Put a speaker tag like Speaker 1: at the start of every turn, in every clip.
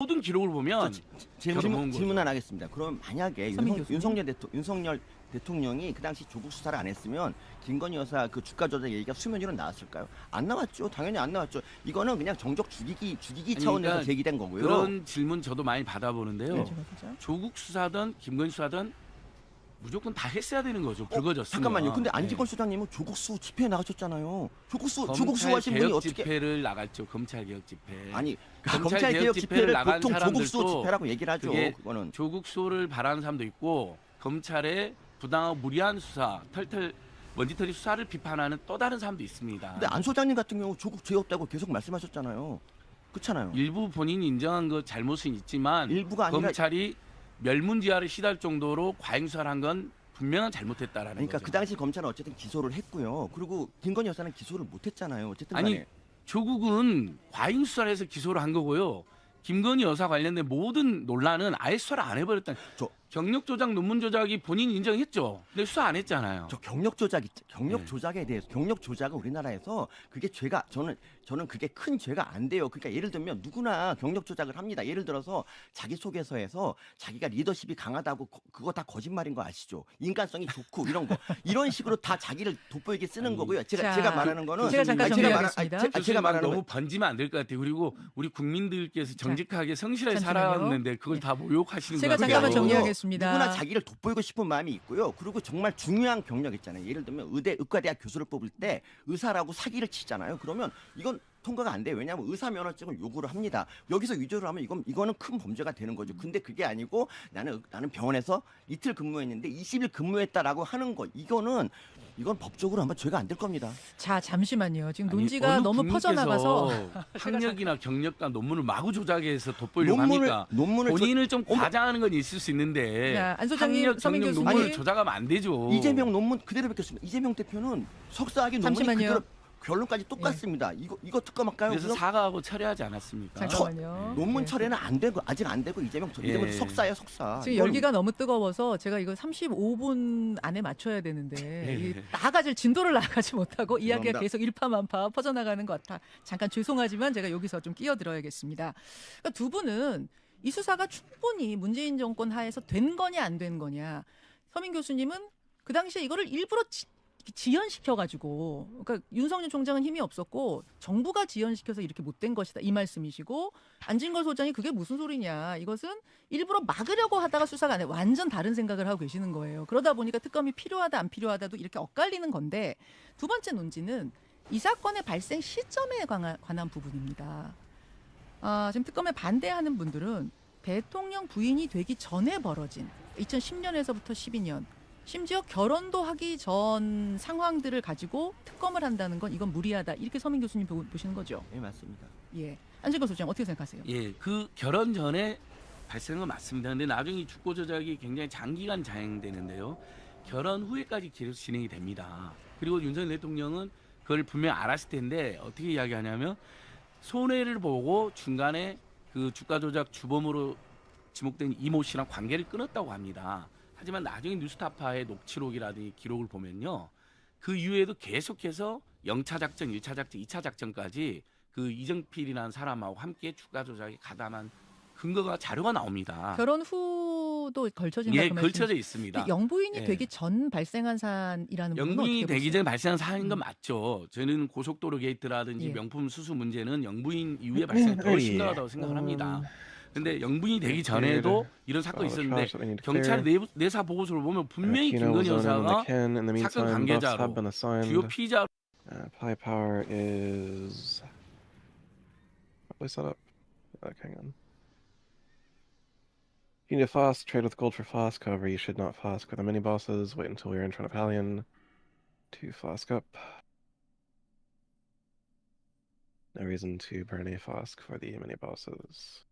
Speaker 1: 모든 기록을 보면
Speaker 2: 질문 안 하겠습니다. 그럼 만약에 윤석열 대통령이 그 당시 조국 수사를 안 했으면 김건희 여사 그 주가 조작 얘기가 수면 위로 나왔을까요? 안 나왔죠. 당연히 안 나왔죠. 이거는 그냥 정적 죽이기 차원에서
Speaker 1: 그러니까
Speaker 2: 제기된 거고요.
Speaker 1: 그런 질문 저도 많이 받아보는데요.
Speaker 2: 네.
Speaker 1: 조국 수사든 김건희 수사든 무조건 다 했어야 되는 거죠. 불거졌으면.
Speaker 2: 잠깐만요. 근데 안지걸 수장님은 조국 수 집회에 나가셨잖아요. 조국 수 하신 분이
Speaker 1: 개혁
Speaker 2: 어떻게?
Speaker 1: 집회를 나갔죠. 검찰 개혁 집회.
Speaker 2: 아니
Speaker 1: 검찰 개혁 집회를 나간
Speaker 2: 보통 조국 수
Speaker 1: 사람들도
Speaker 2: 집회라고 얘기를 하죠. 그거는
Speaker 1: 조국 수를 바라는 사람도 있고 검찰의 부당하고 무리한 수사, 털털 먼지털이 수사를 비판하는 또 다른 사람도 있습니다.
Speaker 2: 근데 안 소장님 같은 경우 조국 죄 없다고 계속 말씀하셨잖아요. 그렇잖아요.
Speaker 1: 일부 본인이 인정한 그 잘못은 있지만
Speaker 2: 일부가 아니라
Speaker 1: 검찰이 멸문지하를 시도할 정도로 과잉 수사를 한 건 분명한 잘못했다라는
Speaker 2: 그러니까
Speaker 1: 거죠.
Speaker 2: 그 당시 검찰은 어쨌든 기소를 했고요. 그리고 김건희 여사는 기소를 못했잖아요. 어쨌든 간에.
Speaker 1: 아니 조국은 과잉 수사를 해서 기소를 한 거고요. 김건희 여사 관련된 모든 논란은 아예 수사를 안 해버렸다는. 경력 조작, 논문 조작이 본인이 인정했죠. 근데 수사 안 했잖아요.
Speaker 2: 저 경력 조작에 대해서 경력 조작은 우리나라에서 그게 죄가 저는 그게 큰 죄가 안 돼요. 그러니까 예를 들면 누구나 경력 조작을 합니다. 예를 들어서 자기소개서에서 자기가 리더십이 강하다고 그거 다 거짓말인 거 아시죠? 인간성이 좋고 이런 거 이런 식으로 다 자기를 돋보이게 쓰는 거고요. 제가 말하는 거는
Speaker 3: 제가 잠깐 정리하겠습니다.
Speaker 1: 제가 말하는 너무 번지면 안 될 것 같아요. 그리고 우리 국민들께서 정직하게 성실하게 살아왔는데 그걸 다 모욕하시는
Speaker 3: 제가
Speaker 1: 거예요.
Speaker 3: 잠깐만 정리하겠습니다.
Speaker 2: 누구나 자기를 돋보이고 싶은 마음이 있고요. 그리고 정말 중요한 경력 있잖아요. 예를 들면 의과대학 교수를 뽑을 때 의사라고 사기를 치잖아요. 그러면 이건 통과가 안 돼요. 왜냐하면 의사 면허증을 요구를 합니다. 여기서 위조를 하면 이거는 큰 범죄가 되는 거죠. 근데 그게 아니고 나는 병원에서 이틀 근무했는데 20일 근무했다라고 하는 거 이건 법적으로 아마 죄가 안 될 겁니다.
Speaker 3: 자 잠시만요. 지금 논지가 너무 퍼져나가서
Speaker 1: 학력이나 경력과 논문을 마구 조작해서 돋보이려고 하니까 본인을 좀 과장하는 건 있을 수 있는데
Speaker 3: 안 소장님,
Speaker 1: 학력,
Speaker 3: 서민
Speaker 1: 경력,
Speaker 3: 교수님
Speaker 1: 논문을 조작하면 안 되죠.
Speaker 2: 이재명 논문 그대로 뵙겠습니다. 이재명 대표는 석사학위 논문이 그대로 결론까지 똑같습니다. 이거 특검할까요?
Speaker 1: 그래서 사과하고 철회하지 않았습니까?
Speaker 3: 잠깐만요.
Speaker 2: 논문 철회는 안 되고 아직 안 되고 이재명 석사예요, 석사.
Speaker 3: 지금 열기가 너무 뜨거워서 제가 이거 35분 안에 맞춰야 되는데 진도를 나가지 못하고 이야기가 계속 일파만파 퍼져나가는 것 같아. 잠깐 죄송하지만 제가 여기서 좀 끼어들어야겠습니다. 그러니까 두 분은 이 수사가 충분히 문재인 정권 하에서 된 거냐 안 된 거냐. 서민 교수님은 그 당시에 이거를 일부러 지연시켜가지고, 그러니까 윤석열 총장은 힘이 없었고 정부가 지연시켜서 이렇게 못된 것이다 이 말씀이시고, 안진걸 소장이 그게 무슨 소리냐, 이것은 일부러 막으려고 하다가 수사가 안 해, 완전 다른 생각을 하고 계시는 거예요. 그러다 보니까 특검이 필요하다 안 필요하다도 이렇게 엇갈리는 건데, 두 번째 논지는 이 사건의 발생 시점에 관한 부분입니다. 지금 특검에 반대하는 분들은 대통령 부인이 되기 전에 벌어진 2010년에서부터 12년 심지어 결혼도 하기 전 상황들을 가지고 특검을 한다는 건 이건 무리하다, 이렇게 서민 교수님 보시는 거죠?
Speaker 2: 네, 맞습니다.
Speaker 3: 예, 안진걸 소장 어떻게 생각하세요?
Speaker 1: 예, 그 결혼 전에 발생한 건 맞습니다. 근데 나중에 주거 조작이 굉장히 장기간 자행되는데요. 결혼 후에까지 계속 진행이 됩니다. 그리고 윤석열 대통령은 그걸 분명히 알았을 텐데 어떻게 이야기하냐면, 손해를 보고 중간에 그 주가 조작 주범으로 지목된 이모 씨랑 관계를 끊었다고 합니다. 하지만 나중에 뉴스타파의 녹취록이라든지 기록을 보면요, 그 이후에도 계속해서 영차 작전, 1차 작전, 2차 작전까지 그 이정필이라는 사람하고 함께 주가 조작에 가담한 근거가 자료가 나옵니다.
Speaker 3: 결혼 후도 걸쳐진다?
Speaker 1: 예, 걸쳐져 있습니다.
Speaker 3: 영부인이 되기 전 발생한 사안이라는 부분은
Speaker 1: 영부인이
Speaker 3: 어떻게
Speaker 1: 되기
Speaker 3: 보세요?
Speaker 1: 전에 발생한 사안인 건 맞죠. 저는 고속도로 게이트라든지 명품 수수 문제는 영부인 이후에 발생한 더 심각하다고 생각을 합니다. 근데 영부인이 되기 전에도 이런 사건이 있었는데 경찰 내사 보고서를 보면 분명히 김건희 여사가 사건 관계자로 주요 피의자로
Speaker 4: Play power is probably set up. Hang on. You need to fast, trade with gold for flask, however you should not flask with the mini bosses. Wait until you're in front of Hallion to flask up. No reason to burn a flask for the mini bosses.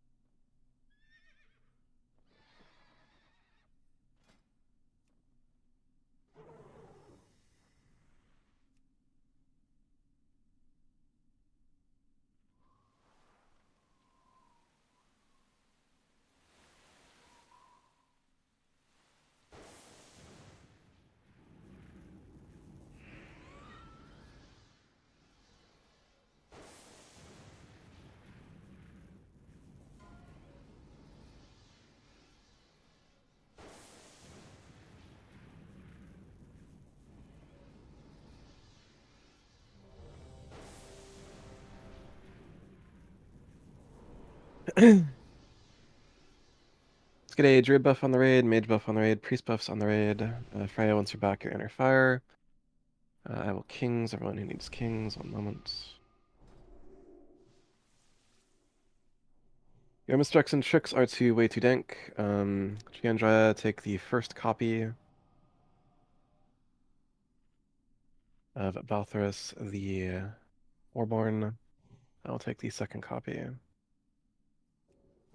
Speaker 4: Let's get a Druid buff on the raid, Mage buff on the raid, Priest buffs on the raid. Freya, once you're back, you're inner fire. I will kings, everyone who needs kings, 1 moment. Your misdirects and tricks are way too dank. Giandra, take the first copy of Balthorus the Warborn. I'll take the second copy.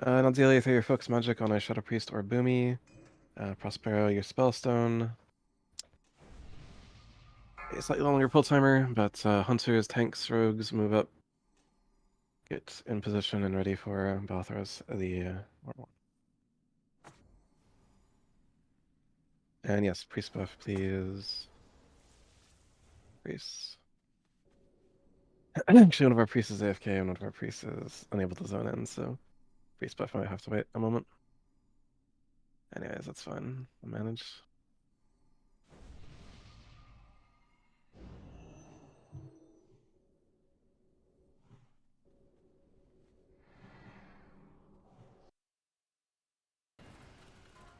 Speaker 4: Naldelia, throw your focus magic on a Shadow Priest or Boomy. Prospero, your Spellstone. A slightly longer pull timer, but Hunters, Tanks, Rogues move up. Get in position and ready for Balthorus the Warborn. And yes, Priest buff, please. Priest. Actually, one of our priests is AFK and one of our priests is unable to zone in, so priest buff might have to wait a moment. Anyways, that's fine. I'll manage.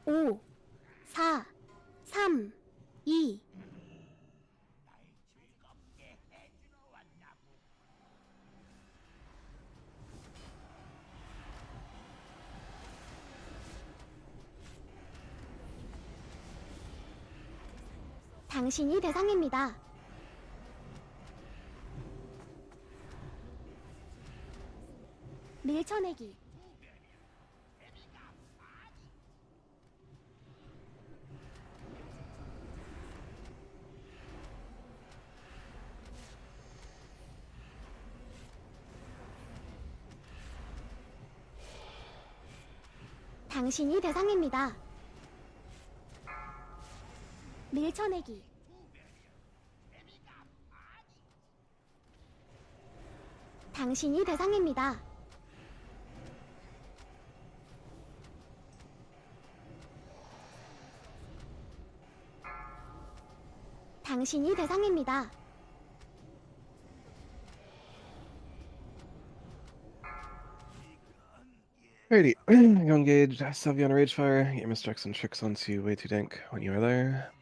Speaker 5: 오, 4, 3, 2. 당신이 대상입니다. 밀쳐내기. 당신이 대상입니다. 밀쳐내기. 당신이 대상입니다. 당신이 대상입니다.
Speaker 4: Alrighty, go engage Sylvie on a Ragefire. Get your misdirects and tricks onto way too dank when you are there.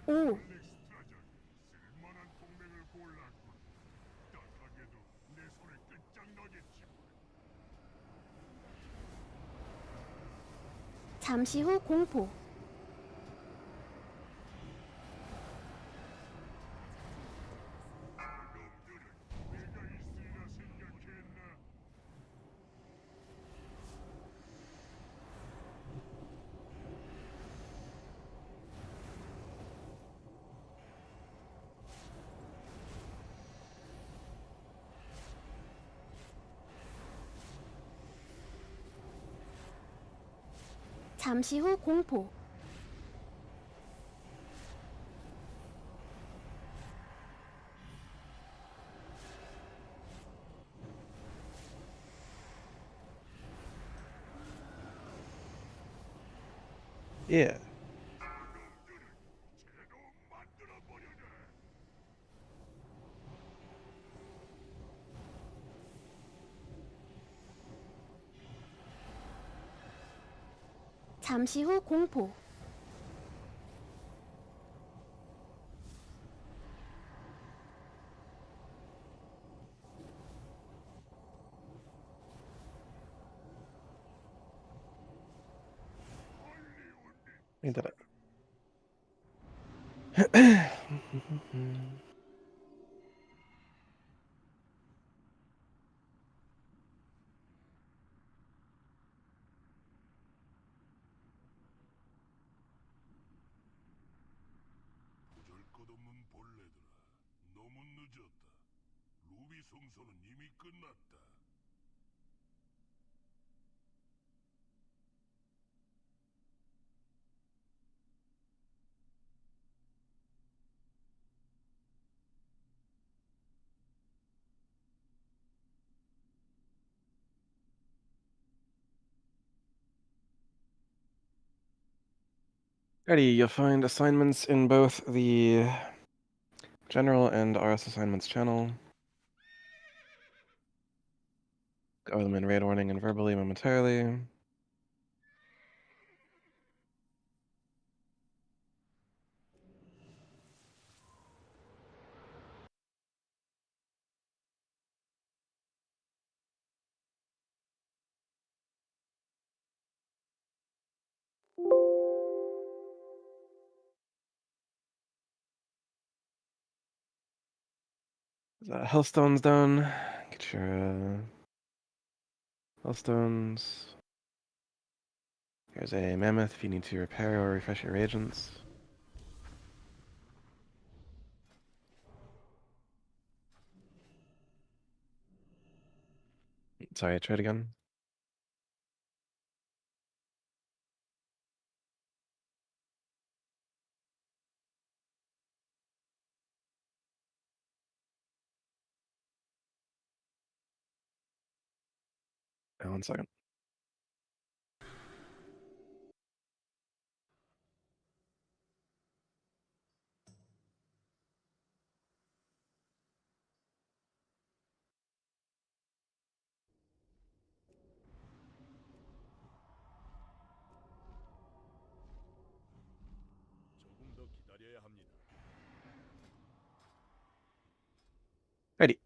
Speaker 5: 5, 잠시 후 공포. 잠시 후 공포.
Speaker 4: Yeah.
Speaker 5: 잠시 후 공포.
Speaker 4: We did it.
Speaker 6: 보잘것없는 벌레들아, 너무 늦었다. 루비 성소는 이미 끝났다.
Speaker 4: Alrighty, you'll find assignments in both the general and RS assignments channel. Go over them in raid warning and verbally momentarily. Hellstones down. Get your Hellstones. Here's a mammoth if you need to repair or refresh your reagents. Sorry, try it again. One second.
Speaker 6: 조금 더 기다려야 합니다.
Speaker 4: Ready.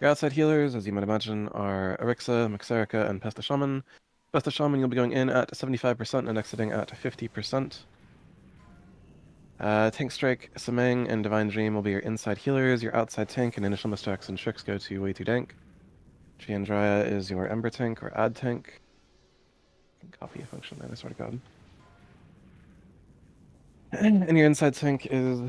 Speaker 4: Your outside healers, as you might imagine, are Arixa, Maxerica, and Pesta Shaman. Pesta Shaman, you'll be going in at 75% and exiting at 50%. Tank Strike, Samang, and Divine Dream will be your inside healers. Your outside tank and initial misdirects and tricks go to way too dank. Giandrya is your Ember tank or Ad tank. Copy a function there, I swear to God. And your inside tank is...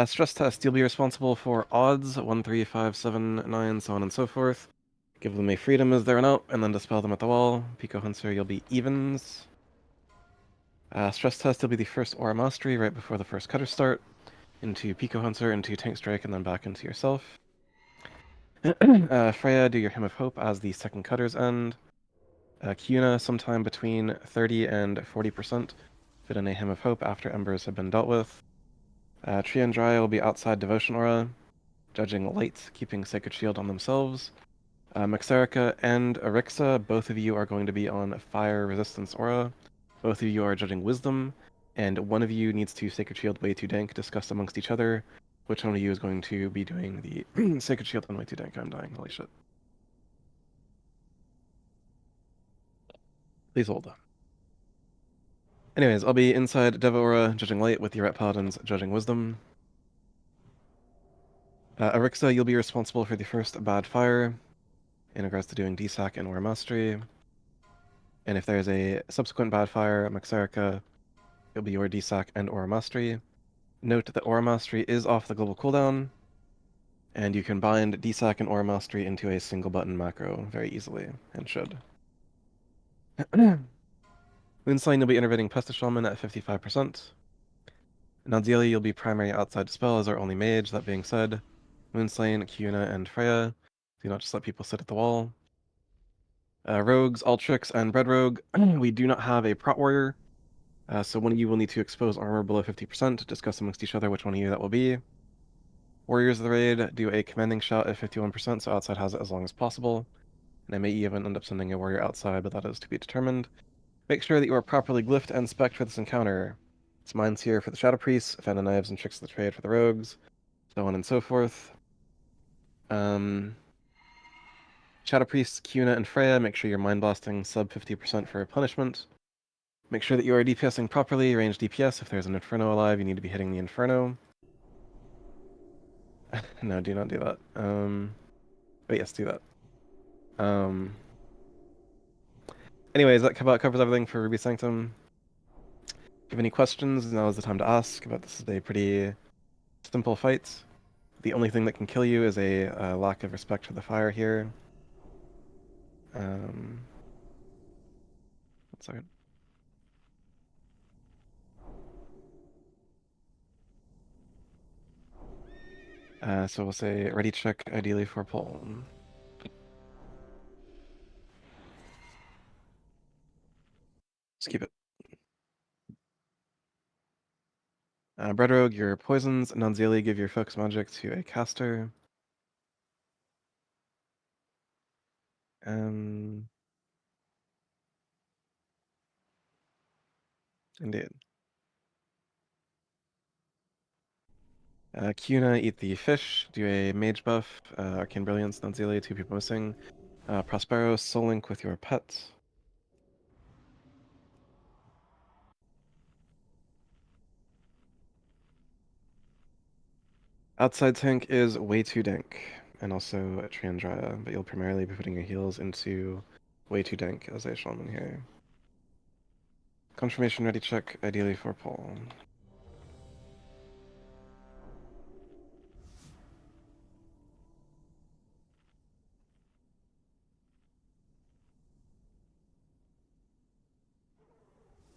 Speaker 4: stress test, you'll be responsible for odds, 1, 3, 5, 7, 9, so on and so forth. Give them a freedom as they're an out, and then dispel them at the wall. Pico Hunter, you'll be evens. Stress test, you'll be the first Aura Mastery right before the first cutter start. Into Pico Hunter, into Tank Strike, and then back into yourself. Freya, do your Hymn of Hope as the second cutter's end. Kiuna, sometime between 30 and 40%. Fit in a Hymn of Hope after Embers have been dealt with. Tree and Dry will be outside Devotion Aura, judging Light, keeping Sacred Shield on themselves. Maxerica and Arixa, both of you are going to be on Fire Resistance Aura. Both of you are judging Wisdom, and one of you needs to Sacred Shield Way Too Dank, discuss amongst each other which one of you is going to be doing the Sacred Shield on Way Too Dank. I'm dying, holy shit. Please hold. Anyways, I'll be inside Devo Aura, judging Light, with your Ret Paladins judging Wisdom. Arixa, you'll be responsible for the first Bad Fire, in regards to doing DSAC and Aura Mastery. And if there's a subsequent Bad Fire, Maxerica, it'll be your DSAC and Aura Mastery. Note that Aura Mastery is off the global cooldown, and you can bind DSAC and Aura Mastery into a single button macro very easily, and should. Moonslane, you'll be interventing Pesta Shaman at 55%. Nadzieli, you'll be primary outside dispel as our only mage. That being said, Moonslane, Kiuna, and Freya, do not just let people sit at the wall. Rogues, Ultrix, and Bread Rogue, we do not have a Prot Warrior, so one of you will need to expose armor below 50%, discuss amongst each other which one of you that will be. Warriors of the Raid, do a commanding shout at 51%, so outside has it as long as possible. And I may even end up sending a warrior outside, but that is to be determined. Make sure that you are properly glyphed and spec'd for this encounter. It's mines here for the Shadow Priests, Fanda Knives and Tricks of the Trade for the Rogues, so on and so forth. Shadow Priests, Kiuna, and Freya, make sure you're mind blasting sub 50% for punishment. Make sure that you are DPSing properly, range DPS. If there's an Inferno alive, you need to be hitting the Inferno. No, do not do that. But yes, do that. Anyways, that about covers everything for Ruby Sanctum. If you have any questions, now is the time to ask. But this is a pretty simple fight. The only thing that can kill you is a lack of respect for the fire here. One second. So we'll say ready check, ideally for pull. Just keep it. Bread Rogue, your poisons. Nanzili, give your focus magic to a caster. Indeed. Kiuna, eat the fish. Do a mage buff. Arcane Brilliance, Nanzili, 2 people missing. Prospero, Soul Link with your pet. Outside tank is Way Too Dank, and also a Triandria, but you'll primarily be putting your heals into Way Too Dank as a shaman here. Confirmation ready check, ideally for pull.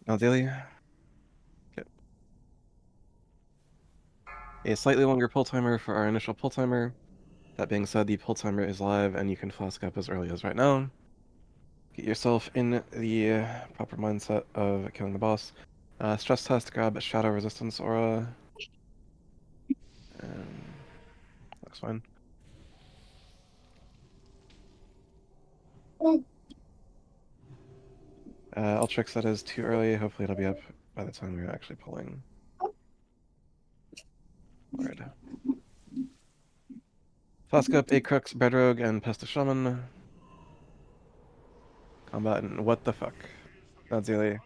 Speaker 4: Now daily. Good. A slightly longer pull timer for our initial pull timer. That being said, the pull timer is live and you can flask up as early as right now. Get yourself in the proper mindset of killing the boss. Stress test, grab Shadow Resistance Aura. Looks fine. Ultrix, that is too early. Hopefully it'll be up by the time we're actually pulling. Alright. Flask up, 8 Crooks, Bread Rogue, and Pesta Shaman. Combat and what the fuck? Not Zealy.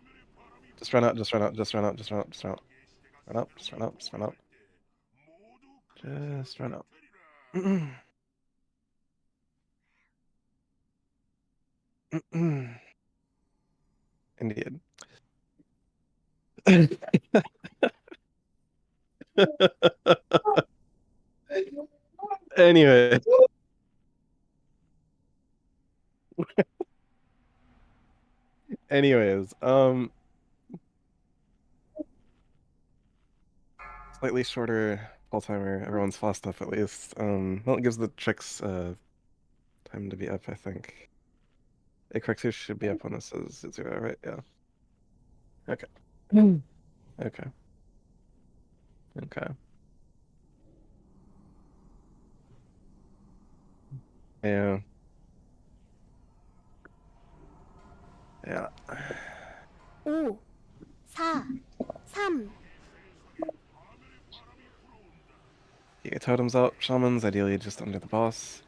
Speaker 4: Just run out, just run out, just run out, just run out, just run out. Run out, just run out, just run out. Just run out. Indeed. Anyway. Anyways, slightly shorter pull timer. Everyone's fast up at least. Well, it gives the tricks time to be up, I think. A corrector should be up when this is 0, right? Yeah. Okay. Okay. Okay. Yeah. Yeah.
Speaker 5: 5, 4, 3,
Speaker 4: Get your totems out, shamans, ideally just under the boss.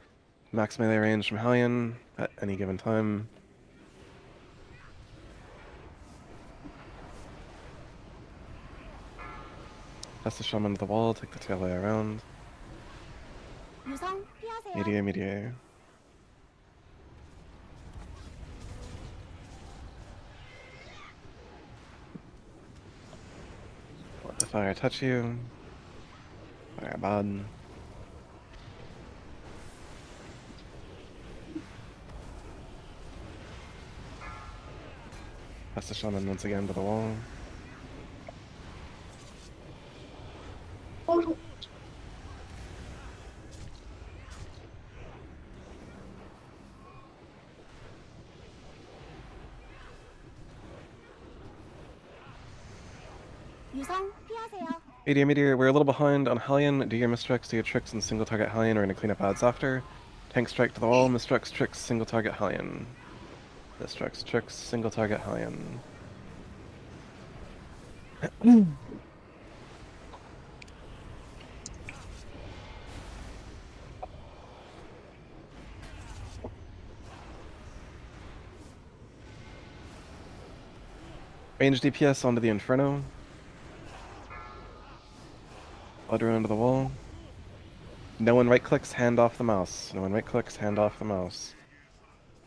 Speaker 4: Max melee range from Hellion at any given time. Pass the shaman to the wall, take the tail way around.
Speaker 5: 유성 피하세요.
Speaker 4: Meteor, meteor. Let the fire touch you. Fire bad. Pass the shaman once again to the wall.
Speaker 5: 유성 피하세요.
Speaker 4: Meteor, meteor, we're a little behind on Hellion. Do your mistricks, do your tricks, and single target Hellion. We're gonna clean up ads after. Tank strike to the wall, mistricks, tricks, single target Hellion. Mistricks, tricks, single target Hellion. Range DPS onto the Inferno. Blood rune onto the wall. No one right clicks, hand off the mouse. No one right clicks, hand off the mouse.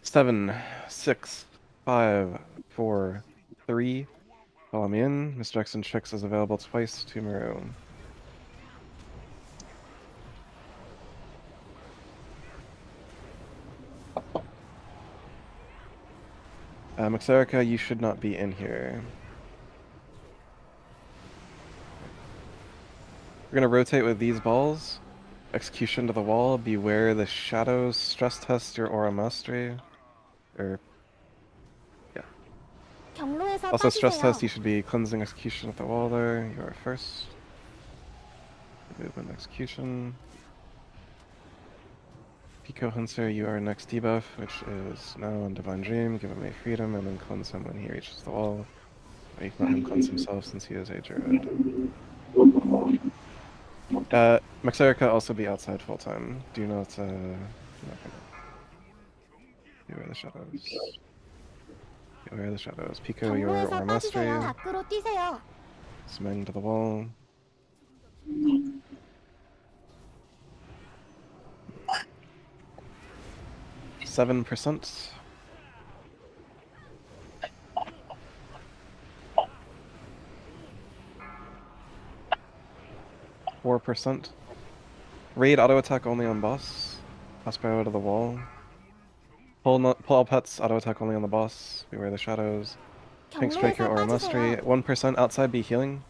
Speaker 4: 7, 6, 5, 4, 3. Follow me in. Mr. and Tricks is available twice to Maru. Maxerica, you should not be in here. We're gonna rotate with these balls. Execution to the wall. Beware the shadows. Stress test your aura mastery. Or
Speaker 5: 경로에서
Speaker 4: also stress
Speaker 5: 빠지세요.
Speaker 4: test. You should be cleansing execution at the wall there. You are first. Movement execution. Pico Hunter, you are next debuff, which is now on Divine Dream. Give him a freedom and then cleanse him when he reaches the wall. Or you can let him cleanse himself since he is a druid. Maxerica also be outside full time. Do not beware the shadows. Beware the shadows. Pico, your
Speaker 5: 경로에서
Speaker 4: aura mastery.
Speaker 5: 빠지세요. 밖으로 뛰세요.
Speaker 4: Smang to the wall. %. 4%. Raid auto attack only on boss. Aspiro to the wall. Pull all pets, auto attack only on the boss. Beware the shadows. Pink Striker
Speaker 5: 경로에서
Speaker 4: aura mastery.
Speaker 5: 빠지세요.
Speaker 4: 1% outside, be healing.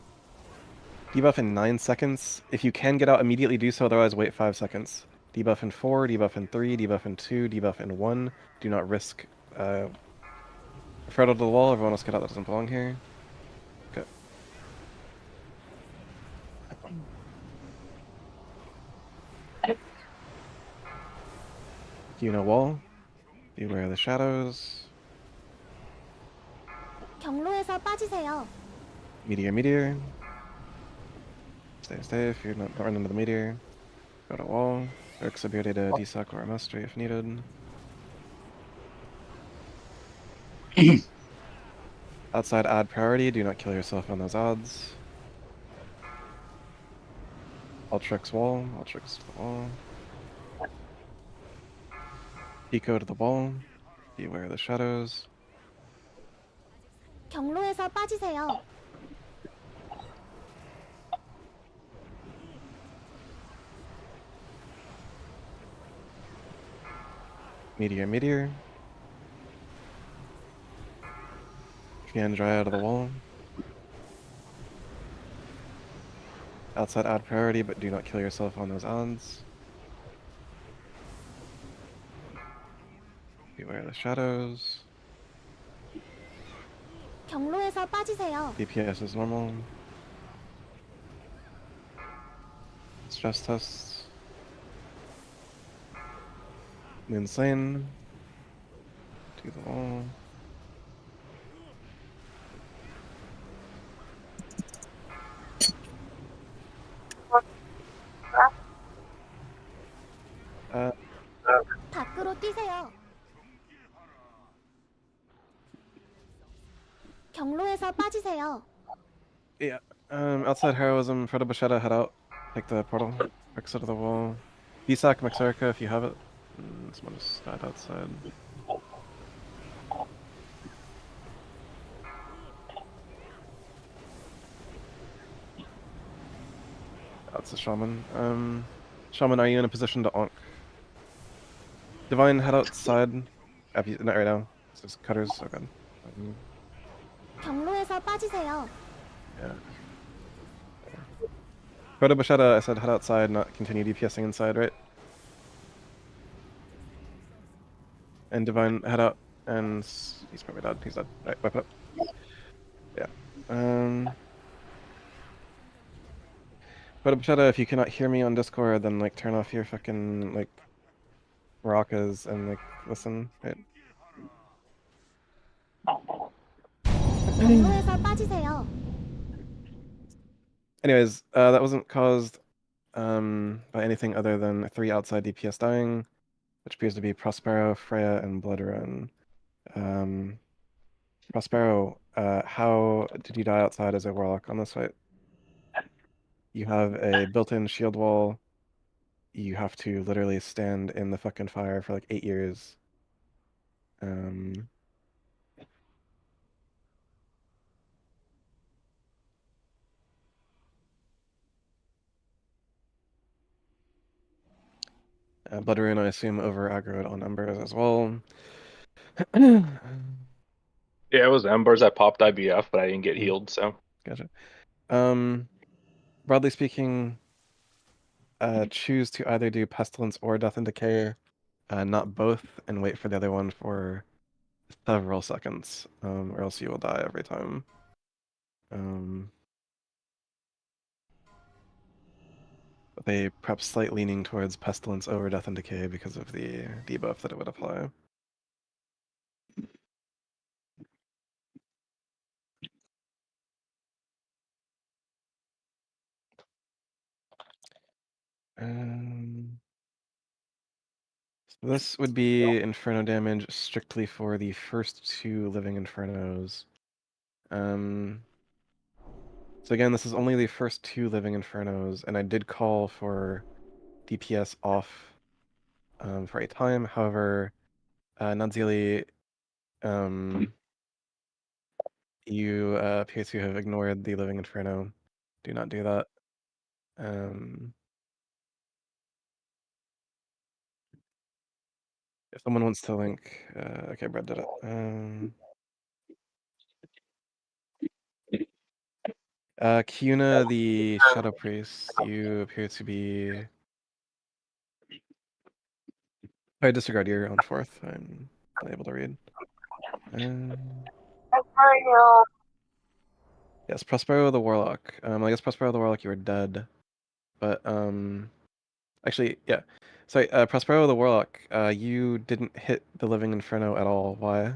Speaker 4: Debuff in 9 seconds. If you can get out, immediately do so, otherwise wait 5 seconds. Debuff in 4, debuff in 3, debuff in 2, debuff in 1. Do not risk Fred to the wall. Everyone else get out that doesn't belong here. Okay. Yuna wall. Beware the shadows.
Speaker 5: 경로에서 빠지세요.
Speaker 4: Meteor, meteor. Stay if you're not running into the meteor. Go to wall. Eric's ability to desuck or mastery if needed. Outside add priority, do not kill yourself on those odds. Ultrix wall, Ultrix to the wall. Pico to the wall. Beware the shadows.
Speaker 5: 경로에서 빠지세요.
Speaker 4: Meteor, meteor. Can dry out of the wall. Outside add priority, but do not kill yourself on those odds. Beware the shadows.
Speaker 5: 경로에서 빠지세요.
Speaker 4: DPS is normal. Stress tests. Moonslane. To the wall.
Speaker 5: 밖으로 뛰세요. 경로에서 빠지세요.
Speaker 4: Yeah. Outside heroism, Frodo Bushetta, head out. Take the portal. Exit of the wall. Bisak, Maxarica, if you have it. Someone just died outside. That's a shaman. Shaman, are you in a position to onk? Divine, head outside. Not right now. It's just cutters. So good.
Speaker 5: 경로에서 빠지세요.
Speaker 4: Yeah. Frodo Bushetta, I said head outside, not continue DPSing inside, right? And Divine, head out. And he's probably dead. He's dead. Right, wipe it up. Yeah. Frodo Bushetta, if you cannot hear me on Discord, then like turn off your fucking like maracas and like listen, right?
Speaker 5: 경로에서 빠지세요.
Speaker 4: Anyways, that wasn't caused by anything other than 3 outside DPS dying, which appears to be Prospero, Freya, and Bloodrun. Prospero, how did you die outside as a warlock on this fight? You have a built-in shield wall. You have to literally stand in the fucking fire for like 8 years. Bloodrun, I assume, over aggroed on Embers as well.
Speaker 7: Yeah, it was Embers. I popped IBF, but I didn't get healed, so.
Speaker 4: Gotcha. Broadly speaking, choose to either do Pestilence or Death and Decay, not both, and wait for the other one for several seconds, or else you will die every time. But they perhaps slight leaning towards Pestilence over Death and Decay because of the debuff that it would apply. So this would be Inferno damage strictly for the first 2 living Infernos. So again, this is only the first 2 living Infernos, and I did call for DPS off for a time. However, Nanzili, you appear to have ignored the living Inferno. Do not do that. If someone wants to link, okay, Brad did it. Kiuna, the Shadow Priest, you appear to be. I disregard, you're on 4th. I'm unable to read. Yes, Prospero the Warlock. I guess Prospero the Warlock, you were dead. But, actually, yeah. Sorry, Prospero the Warlock, you didn't hit the Living Inferno at all. Why?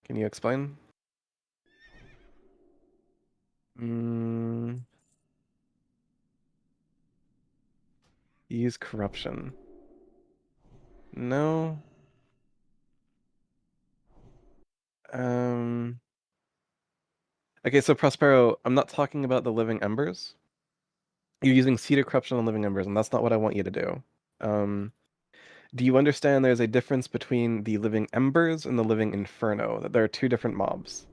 Speaker 4: Can you explain? Use Corruption. No. Okay, so Prospero, I'm not talking about the Living Embers. You're using Cedar Corruption on Living Embers, and that's not what I want you to do. Do you understand there's a difference between the Living Embers and the Living Inferno? That there are 2 different mobs.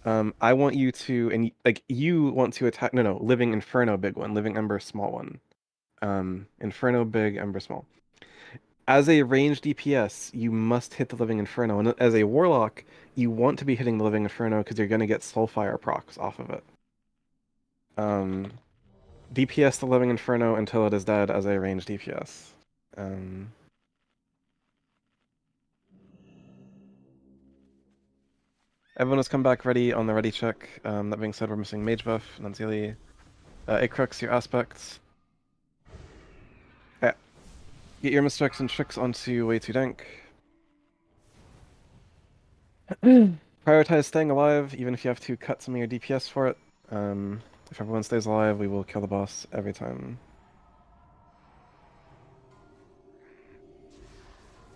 Speaker 4: I want you to, and like you want to attack. No, Living Inferno, big one. Living Ember, small one. Inferno, big. Ember, small. As a ranged DPS, you must hit the Living Inferno, and as a Warlock, you want to be hitting the Living Inferno because you're going to get Soulfire procs off of it. DPS the Living Inferno until it is dead as a ranged DPS. Everyone has come back ready on the ready check. That being said, we're missing Mage Buff, Nanzili. Acrux, your aspects. Yeah. Get your mistakes and tricks onto way too dank. Prioritize staying alive, even if you have to cut some of your DPS for it. If everyone stays alive, we will kill the boss every time.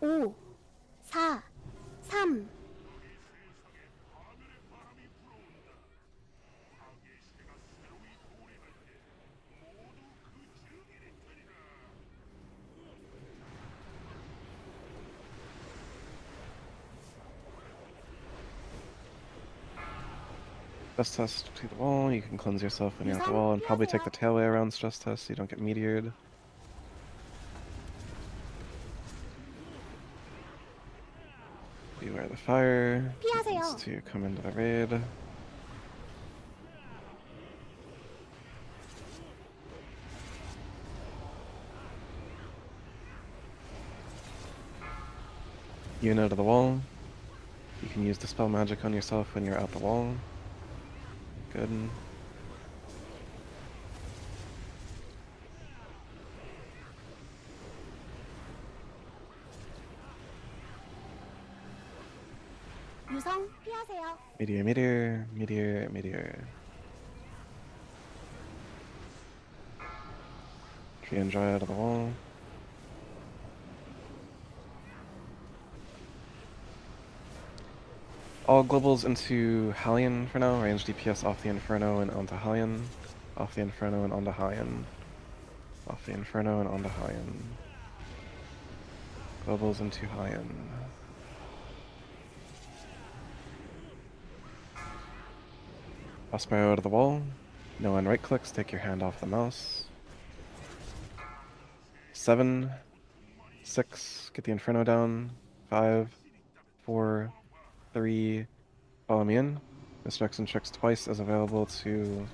Speaker 5: 5, 4, 3,
Speaker 4: Stress test to the wall. You can cleanse yourself when you're at the wall, and probably take the tailway around stress test so you don't get meteored. Beware the fire.
Speaker 5: 피하세요.
Speaker 4: Needs to come into the raid. Unit to the wall. You can use Dispel Magic on yourself when you're at the wall. Good.
Speaker 5: 유성 피하세요.
Speaker 4: Meteor, meteor, meteor, meteor. Tree and Dryad to the wall. All globals into Hallion for now. Range DPS off the Inferno and onto Hallion. Off the Inferno and onto Hallion. Off the Inferno and onto Hallion. Globals into Hallion. Prospero to the wall. No one right clicks, take your hand off the mouse. 7, 6, get the Inferno down. 5, 4, 3, follow me in. Misdirect and tricks twice is available to.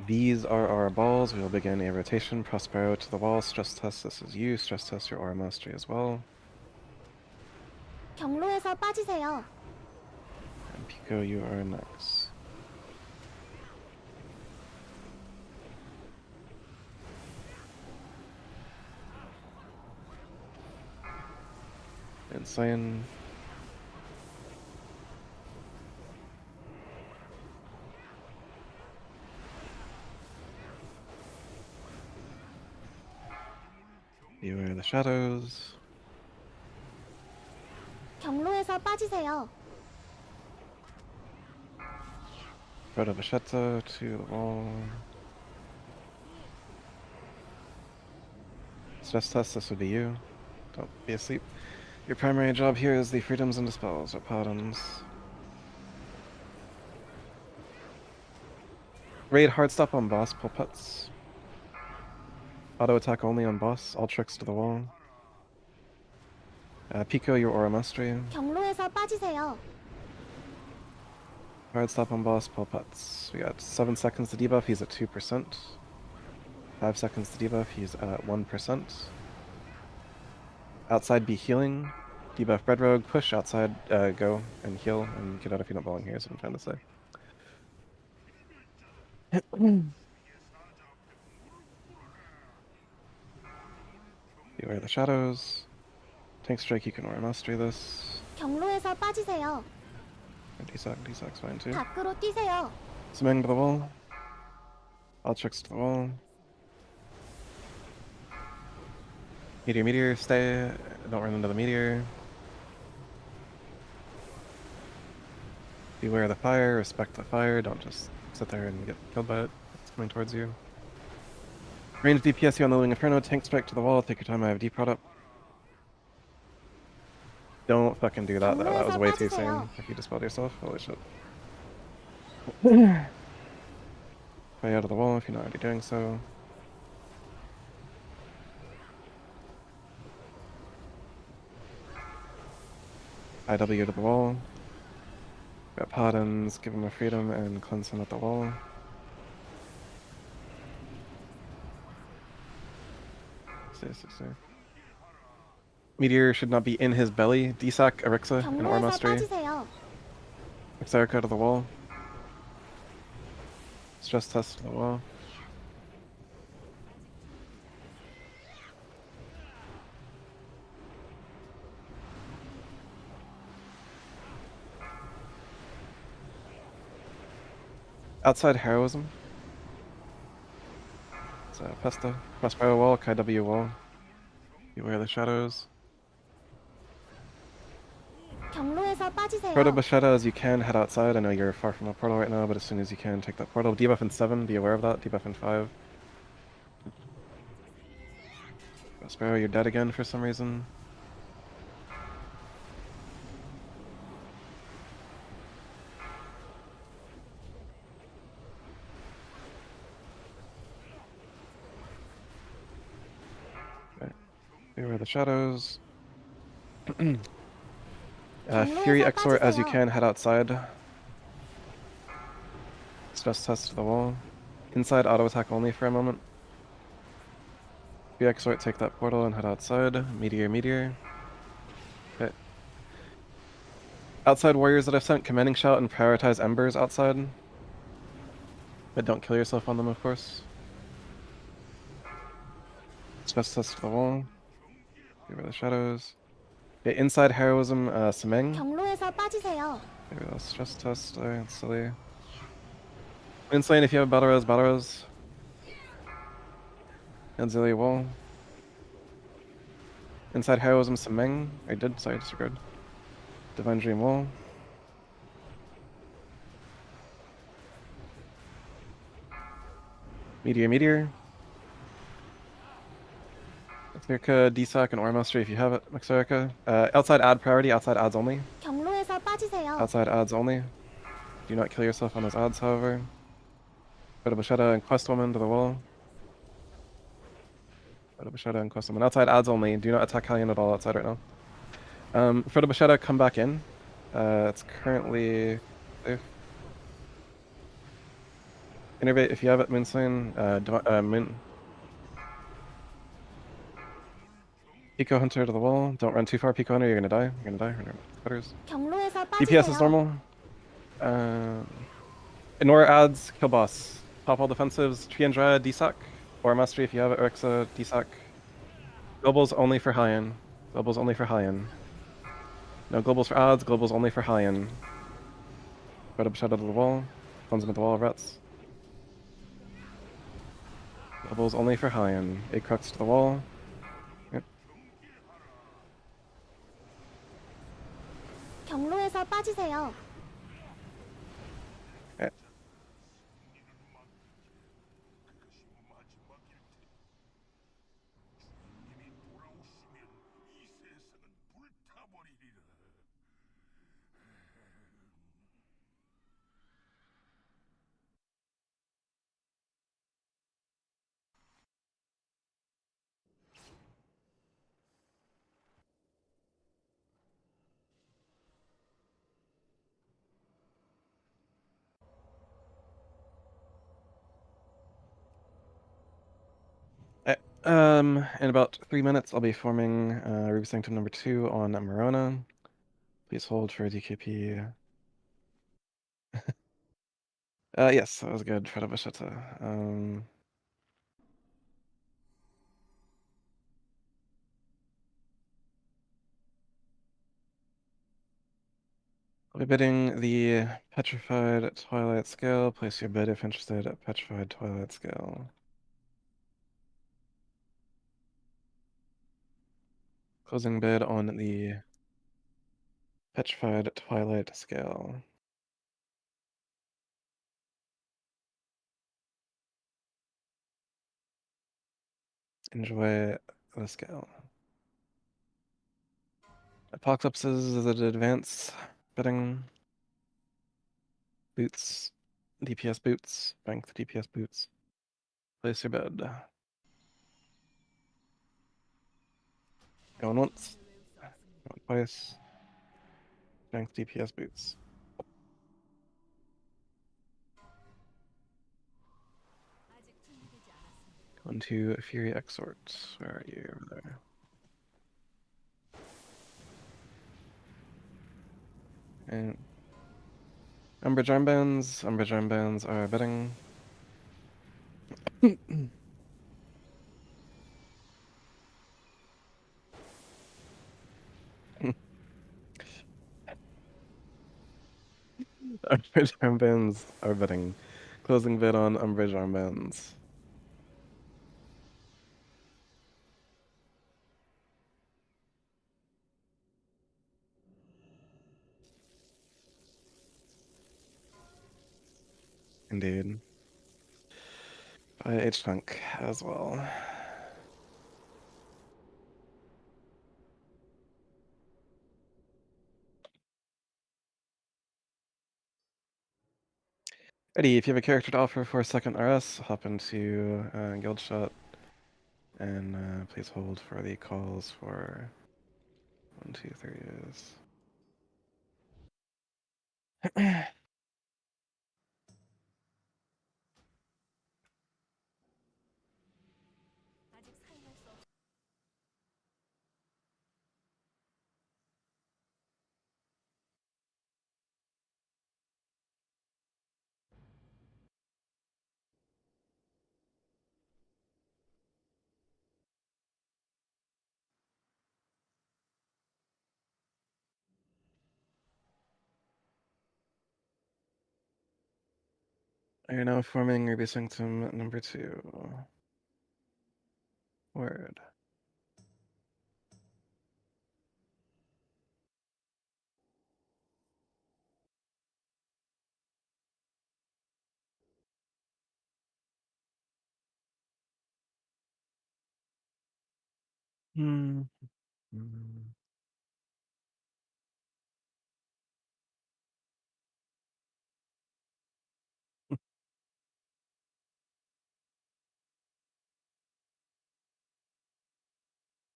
Speaker 4: These are our balls. We will begin a rotation. Prospero to the wall. Stress test. This is you. Stress test your aura mastery as well.
Speaker 5: 경로에서 빠지세요.
Speaker 4: And Pico, you are next. Insane. Beware the shadows.
Speaker 5: 경로에서 빠지세요.
Speaker 4: Proto Vachetta to the wall. Stress test, this would be you. Don't be asleep. Your primary job here is the freedoms and dispels, or paladins. Raid hard stop on boss, pull putts. Auto attack only on boss, all tricks to the wall. Pico, your aura mastery.
Speaker 5: 경로에서 빠지세요.
Speaker 4: Hard stop on boss, pull putts. We got 7 seconds to debuff, he's at 2%. 5 seconds to debuff, he's at 1%. Outside be healing. Debuff Bread Rogue, push outside, go and heal and get out if you don't belong here, is what I'm trying to say. Beware the shadows. Tank strike, you can aura mastery this.
Speaker 5: 경로에서 빠지세요.
Speaker 4: D-Soc's fine too.
Speaker 5: 밖으로 뛰세요.
Speaker 4: Smang to the wall. All tricks to the wall. Meteor, meteor, stay. Don't run into the meteor. Beware the fire, respect the fire. Don't just sit there and get killed by it. It's coming towards you. Range DPS you on the Living Inferno. Tank strike to the wall. Take your time, I have D-Prod up. Don't fucking do that. That was way too soon. If you dispelled yourself, holy shit. Play out of the wall if you're not already doing so. IW to the wall. Got Paladins, give him a freedom and cleanse him at the wall. Stay. Meteor should not be in his belly. Desac, Arixa, and Ore
Speaker 5: 경로에서
Speaker 4: Mastery.
Speaker 5: 빠지세요.
Speaker 4: Exarca to the wall. Stress test to the wall. Outside heroism. It's Pesta. Prospero wall, KW wall. Beware the shadows.
Speaker 5: 경로에서 빠지세요.
Speaker 4: Proto Bashetta as you can, head outside. I know you're far from the portal right now, but as soon as you can, take that portal. Debuff in 7, be aware of that. Debuff in 5. Prospero, you're dead again for some reason. Beware the shadows. Fury Exort as you can, head outside. Stress test to the wall. Inside auto attack only for a moment. Fury Exort, take that portal and head outside. Meteor, meteor. Okay. Outside warriors that I've sent, commanding shout and prioritize embers outside. But don't kill yourself on them, of course. Stress test to the wall. Beware the shadows. Okay, inside heroism, Semeng.
Speaker 5: 경로에서 빠지세요.
Speaker 4: Maybe that's stress test. It's silly. Insane if you have battle res, battle res. Anzilia wall. Inside heroism, Semeng. I did, sorry, disregard. Divine Dream wall. Meteor, meteor. Exarca, Desac, and Ore Mastery if you have it, Exarca. Outside add priority, outside adds only.
Speaker 5: 경로에서 빠지세요.
Speaker 4: Outside adds only. Do not kill yourself on those adds, however. Proto Bashetta and Quest Woman to the wall. Proto Bashetta and Quest Woman. Outside adds only. Do not attack Hellion at all outside right now. Proto Bashetta, come back in. It's currently safe. Innervate if you have it, Moonslane. Moon. Pico Hunter to the wall. Don't run too far, Pico Hunter, you're gonna die. You're gonna die. Cutters.
Speaker 5: 경로에서
Speaker 4: DPS is
Speaker 5: 빠지세요.
Speaker 4: normal. Ignore adds, kill boss. Pop all defensives, Tree and Dryad, Desac. Ore Mastery if you have it, Urexa, Desac. Globals only for High-End. Globals only for High-End. No globals for odds, globals only for High-End. Put up shadow to the wall. Cleanse him at the wall, Rats. Globals only for High-End. 8 crux to the wall. Yep.
Speaker 5: 경로에서 빠지세요.
Speaker 4: Okay. In about 3 minutes, I'll be forming Ruby Sanctum number 2 on Marona. Please hold for DKP. Yes, that was good. Fred Bashetta. I'll be bidding the Petrified Twilight Scale. Place your bid if interested at Petrified Twilight Scale. Closing bid on the Petrified Twilight Scale. Enjoy the scale. Apocalypses is at advance bidding. Boots. DPS boots. Bank the DPS boots. Place your bid. Going once. Going twice. Bank the DPS boots. Going to Fury Exort. Where are you over there? And Umbridge armbands. Umbridge armbands are betting. Umbridge armbands are betting. Closing bid on Umbridge armbands. Indeed. By H Chunk as well. Eddie, if you have a character to offer for a second RS, hop into Guild Shot and please hold for the calls for 1, 2, 3 years. I are now forming Ruby Sanctum number 2. Word. Hmm.